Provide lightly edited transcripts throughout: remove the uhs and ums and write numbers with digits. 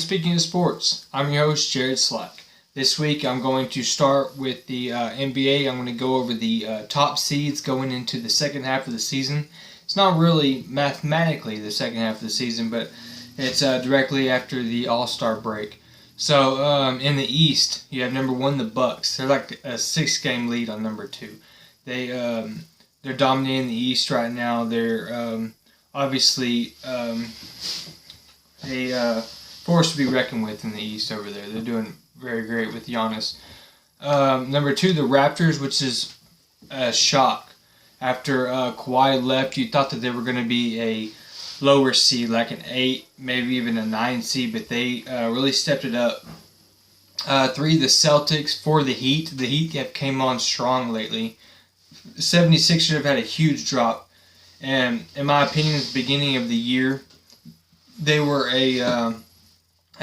Speaking of sports. I'm your host, Jared Slack. This week I'm going to start with the NBA. I'm going to go over the top seeds going into the second half of the season. It's not really mathematically the second half of the season, but it's directly after the All-Star break. So in the East, you have number one, the Bucks. They're like a 6-game lead on number two. They're dominating the East right now. They're obviously a force to be reckoned with in the East over there. They're doing very great with Giannis. Number two, the Raptors, which is a shock. After Kawhi left, you thought that they were going to be a lower seed, like an 8, maybe even a 9 seed, but they really stepped it up. 3, the Celtics. 4, the Heat. The Heat have came on strong lately. The 76ers have had a huge drop, and in my opinion, at the beginning of the year, they were a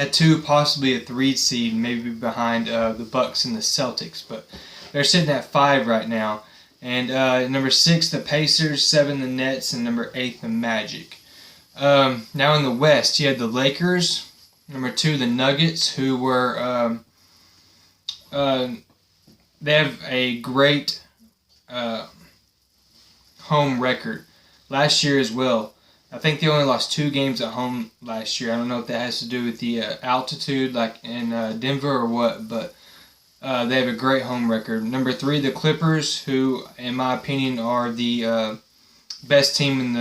2, possibly a 3 seed, maybe behind the Bucks and the Celtics, but they're sitting at 5 right now. And number 6, the Pacers. 7, the Nets, and number 8, the Magic. Now in the West, you had the Lakers. Number 2, the Nuggets, who were they have a great home record last year as well. I think they only lost 2 games at home last year. I don't know if that has to do with the altitude, like in Denver or what, but they have a great home record. Number 3, the Clippers, who, in my opinion, are the best team in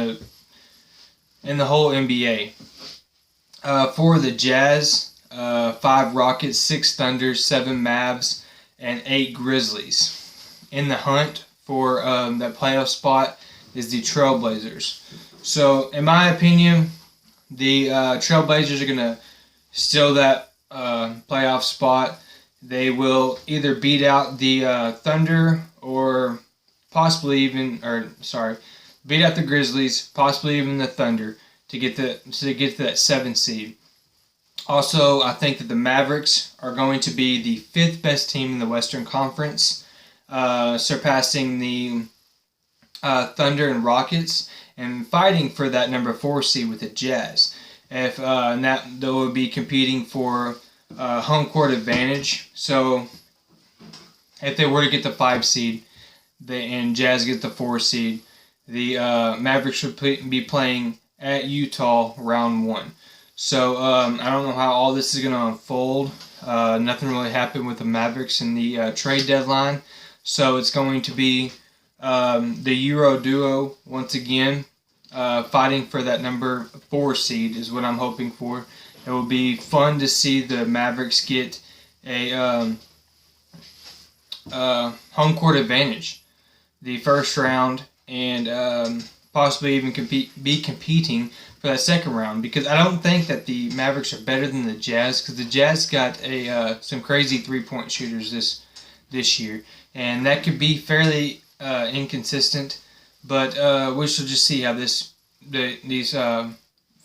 the whole NBA. 4, the Jazz. 5, Rockets. 6, Thunder. 7, Mavs, and 8, Grizzlies. In the hunt for that playoff spot is the Trailblazers. So, in my opinion, the Trailblazers are going to steal that playoff spot. They will either beat out the Thunder or possibly even, beat out the Grizzlies, possibly even the Thunder to get to that 7 seed. Also, I think that the Mavericks are going to be the 5th best team in the Western Conference, surpassing the Thunder and Rockets, and fighting for that number 4 seed with the Jazz. And that they will be competing for home court advantage. So if they were to get the 5 seed, and Jazz get the 4 seed, the Mavericks would be playing at Utah round 1. So I don't know how all this is going to unfold. Nothing really happened with the Mavericks in the trade deadline. So it's going to be the Euro duo once again, fighting for that number 4 seed is what I'm hoping for. It will be fun to see the Mavericks get a home court advantage the first round, and possibly even be competing for that second round, because I don't think that the Mavericks are better than the Jazz, because the Jazz got some crazy 3-point shooters this year, and that could be fairly inconsistent, but we shall just see how these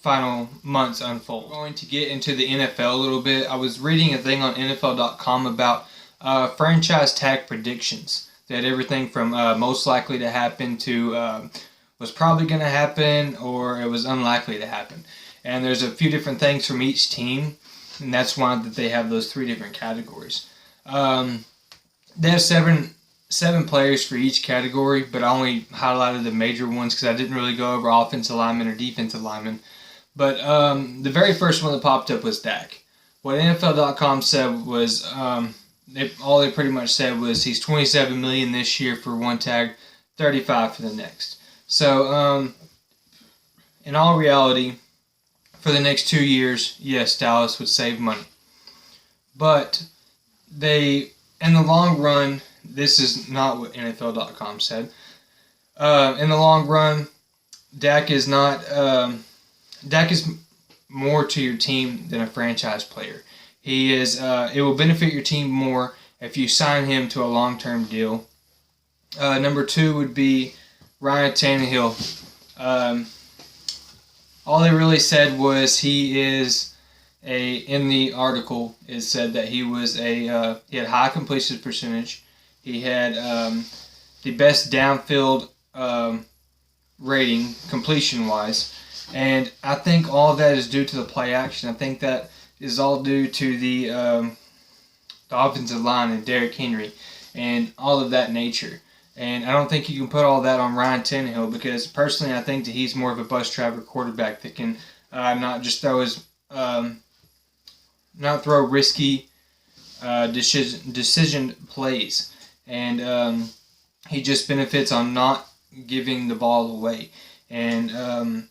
final months unfold. We're going to get into the NFL a little bit. I was reading a thing on NFL.com about franchise tag predictions. They had everything from most likely to happen to was probably going to happen, or it was unlikely to happen. And there's a few different things from each team, and that's why that they have those 3 different categories. They have seven players for each category, but I only highlighted the major ones because I didn't really go over offensive linemen or defensive linemen. But the very first one that popped up was Dak. What NFL.com said was, all they pretty much said was he's $27 million this year for one tag, $35 for the next. So, in all reality, for the next 2 years, yes, Dallas would save money. But in the long run, this is not what NFL.com said. In the long run, Dak is more to your team than a franchise player. He is. It will benefit your team more if you sign him to a long-term deal. Number 2 would be Ryan Tannehill. All they really said was he is in the article it said that he had high completion percentage. He had the best downfield rating completion wise, and I think all of that is due to the play action. I think that is all due to the offensive line and Derrick Henry and all of that nature. And I don't think you can put all that on Ryan Tannehill, because personally I think that he's more of a bus driver quarterback that can not just throw his not throw risky decision plays, and he just benefits on not giving the ball away and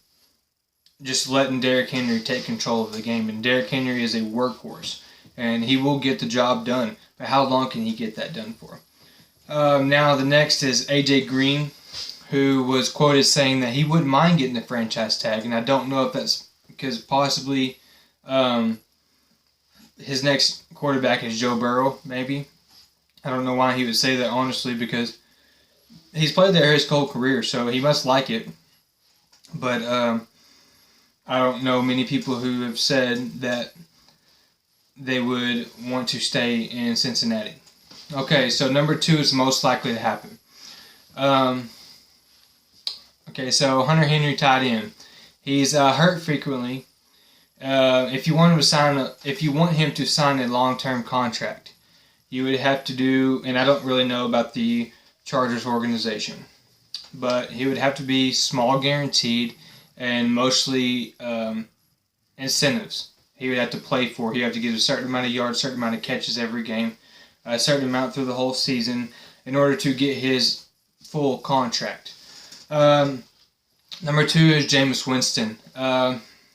just letting Derrick Henry take control of the game. And Derrick Henry is a workhorse, and he will get the job done. But how long can he get that done for? Now the next is AJ Green, who was quoted saying that he wouldn't mind getting the franchise tag, and I don't know if that's because possibly his next quarterback is Joe Burrow, maybe. I don't know why he would say that, honestly, because he's played there his whole career, so he must like it. But I don't know many people who have said that they would want to stay in Cincinnati. Okay, so number 2 is most likely to happen. Okay, so Hunter Henry tied in. He's hurt frequently. If you want him to sign a long-term contract, you would have to do, and I don't really know about the Chargers organization, but he would have to be small guaranteed and mostly incentives. He would have to play for. He would have to get a certain amount of yards, a certain amount of catches every game, a certain amount through the whole season in order to get his full contract. Number 2 is Jameis Winston.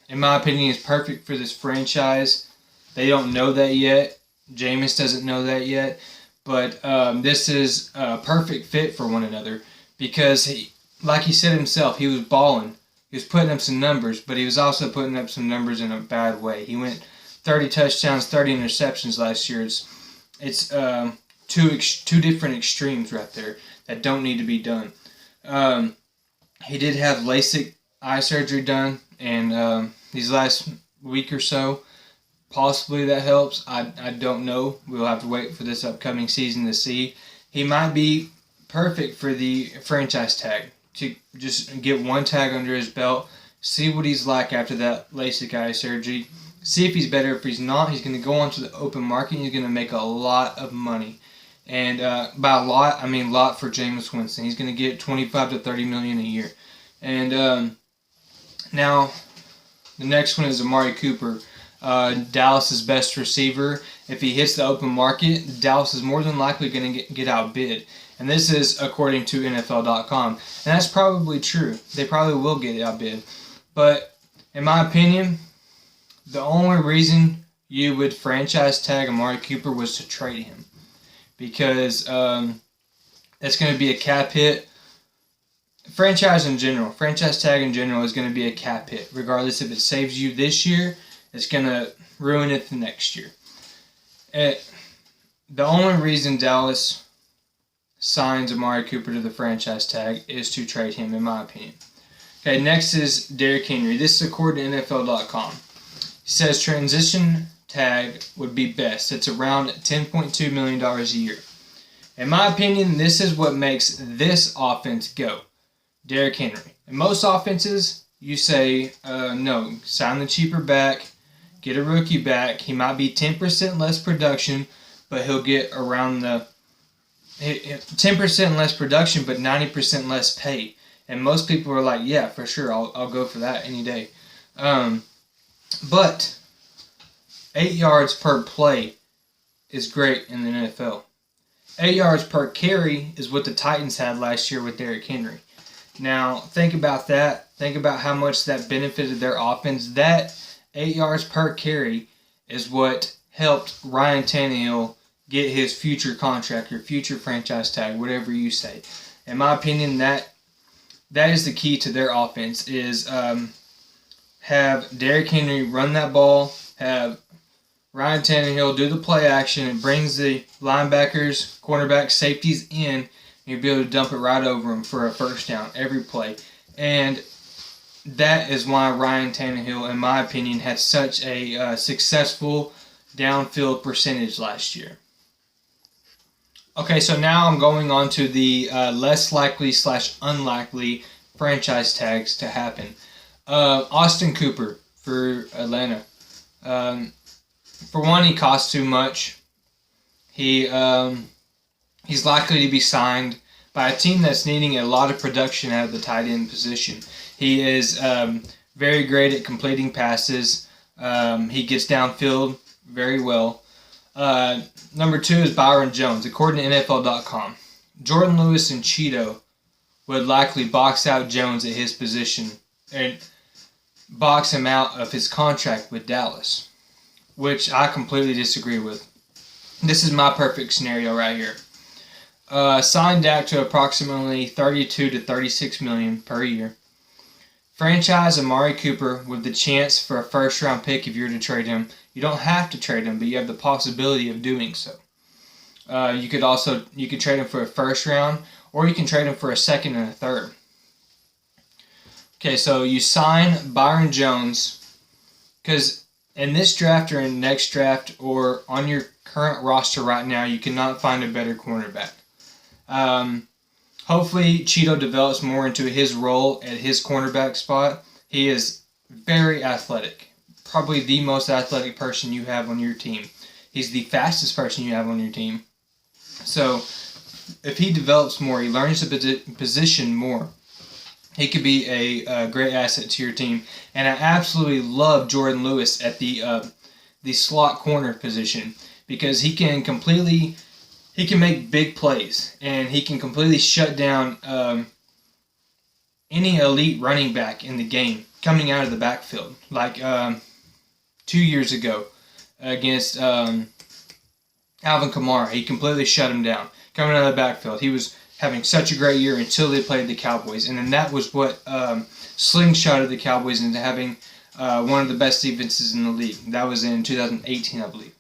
In my opinion, he's perfect for this franchise. They don't know that yet. Jameis doesn't know that yet. But this is a perfect fit for one another because, like he said himself, he was balling. He was putting up some numbers, but he was also putting up some numbers in a bad way. He went 30 touchdowns, 30 interceptions last year. It's two different extremes right there that don't need to be done. He did have LASIK eye surgery done, and these last week or so, possibly that helps. I don't know. We'll have to wait for this upcoming season to see. He might be perfect for the franchise tag, to just get one tag under his belt, see what he's like after that LASIK eye surgery, see if he's better. If he's not, he's going to go onto the open market and he's going to make a lot of money. And by a lot, I mean lot for Jameis Winston. He's going to get $25 to $30 million a year. And now the next one is Amari Cooper, Dallas's best receiver. If he hits the open market, Dallas is more than likely going to get outbid. And this is according to NFL.com. And that's probably true. They probably will get outbid. But in my opinion, the only reason you would franchise tag Amari Cooper was to trade him. Because that's going to be a cap hit. Franchise tag in general is going to be a cap hit. Regardless if it saves you this year, it's going to ruin it the next year. The only reason Dallas signs Amari Cooper to the franchise tag is to trade him, in my opinion. Okay, next is Derrick Henry. This is according to NFL.com. He says transition tag would be best. It's around $10.2 million a year. In my opinion, this is what makes this offense go. Derrick Henry. In most offenses, you say, no, sign the cheaper back, get a rookie back. He might be 10% less production, but he'll get around the 10% less production, but 90% less pay. And most people are like, yeah, for sure, I'll go for that any day. But 8 yards per play is great in the NFL. 8 yards per carry is what the Titans had last year with Derrick Henry. Now, think about that. Think about how much that benefited their offense. That 8 yards per carry is what helped Ryan Tannehill get his future contract or future franchise tag, whatever you say. In my opinion, that is the key to their offense, is have Derrick Henry run that ball, have Ryan Tannehill do the play action. It brings the linebackers, cornerbacks, safeties in, and you'll be able to dump it right over them for a first down every play. And that is why Ryan Tannehill, in my opinion, had such a successful downfield percentage last year. Okay, so now I'm going on to the less likely / unlikely franchise tags to happen. Austin Cooper for Atlanta. For one, he costs too much. He's likely to be signed by a team that's needing a lot of production out of the tight end position. He is very great at completing passes. He gets downfield very well. Number 2 is Byron Jones. According to NFL.com, Jordan Lewis and Cheeto would likely box out Jones at his position and box him out of his contract with Dallas, which I completely disagree with. This is my perfect scenario right here. Sign Dak to approximately $32 to $36 million per year. Franchise Amari Cooper with the chance for a first-round pick if you're to trade him. You don't have to trade him, but you have the possibility of doing so. You could trade him for a first round, or you can trade him for a second and a third. Okay, so you sign Byron Jones, because in this draft or in next draft or on your current roster right now, you cannot find a better cornerback. Hopefully, Cheeto develops more into his role at his cornerback spot. He is very athletic. Probably the most athletic person you have on your team. He's the fastest person you have on your team. So, if he develops more, he learns the position more, he could be a great asset to your team. And I absolutely love Jordan Lewis at the slot corner position, because he can make big plays, and he can completely shut down any elite running back in the game coming out of the backfield. Like 2 years ago against Alvin Kamara, he completely shut him down coming out of the backfield. He was having such a great year until they played the Cowboys, and then that was what slingshotted the Cowboys into having one of the best defenses in the league. That was in 2018, I believe.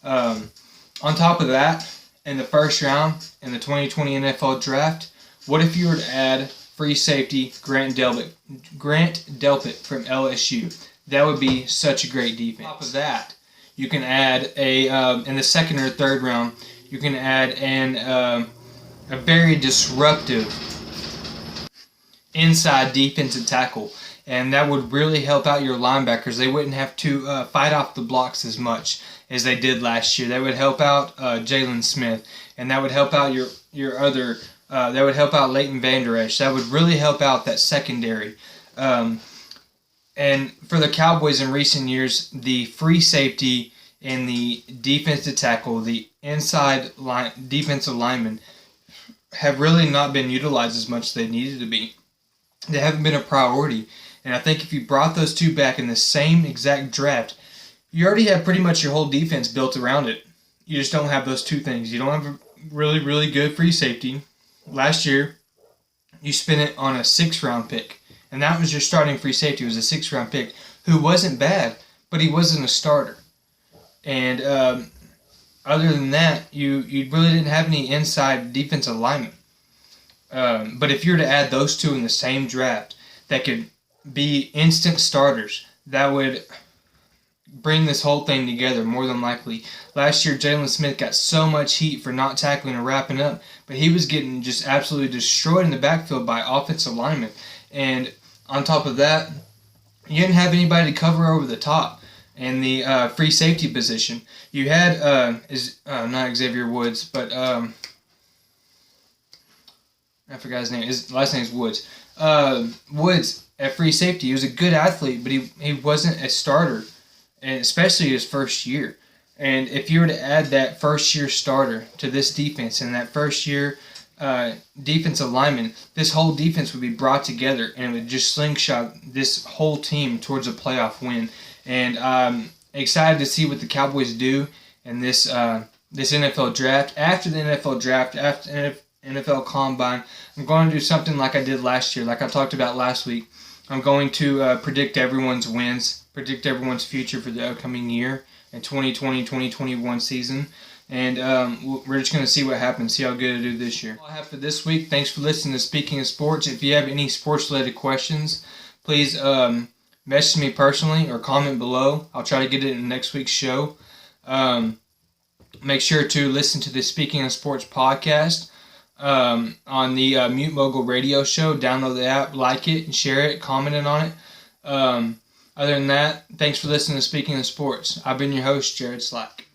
On top of that, in the first round in the 2020 NFL Draft, what if you were to add free safety Grant Delpit from LSU? That would be such a great defense. On top of that, you can add in the second or third round, you can add a very disruptive inside defensive tackle, and that would really help out your linebackers. They wouldn't have to fight off the blocks as much as they did last year. That would help out Jalen Smith, and that would help out your other. That would help out Leighton Vander Esch. That would really help out that secondary. And for the Cowboys in recent years, the free safety and the defensive tackle, the inside defensive lineman, have really not been utilized as much as they needed to be. They haven't been a priority. And I think if you brought those two back in the same exact draft, you already have pretty much your whole defense built around it. You just don't have those two things. You don't have a really, really good free safety. Last year, you spent it on a 6th-round pick. And that was your starting free safety. It was a 6th-round pick who wasn't bad, but he wasn't a starter. And other than that, you really didn't have any inside defensive linemen. But if you were to add those two in the same draft that could be instant starters, that would bring this whole thing together more than likely. Last year, Jalen Smith got so much heat for not tackling or wrapping up, but he was getting just absolutely destroyed in the backfield by offensive linemen. And on top of that, you didn't have anybody to cover over the top. In the free safety position, you had not Xavier Woods, but I forgot his name. His last name is Woods. Woods at free safety, he was a good athlete, but he wasn't a starter, and especially his first year. And if you were to add that first-year starter to this defense and that first-year defensive lineman, this whole defense would be brought together, and it would just slingshot this whole team towards a playoff win. And I'm excited to see what the Cowboys do in this NFL draft. After the NFL draft, after NFL Combine, I'm going to do something like I did last year, like I talked about last week. I'm going to predict everyone's wins, predict everyone's future for the upcoming year in 2020-2021 season. And we're just going to see what happens, see how good I do this year. All I have for this week. Thanks for listening to Speaking of Sports. If you have any sports-related questions, please message me personally or comment below. I'll try to get it in next week's show. Make sure to listen to the Speaking of Sports podcast on the Mute Mogul Radio Show. Download the app, like it, and share it, comment on it. Other than that, thanks for listening to Speaking of Sports. I've been your host, Jared Slack.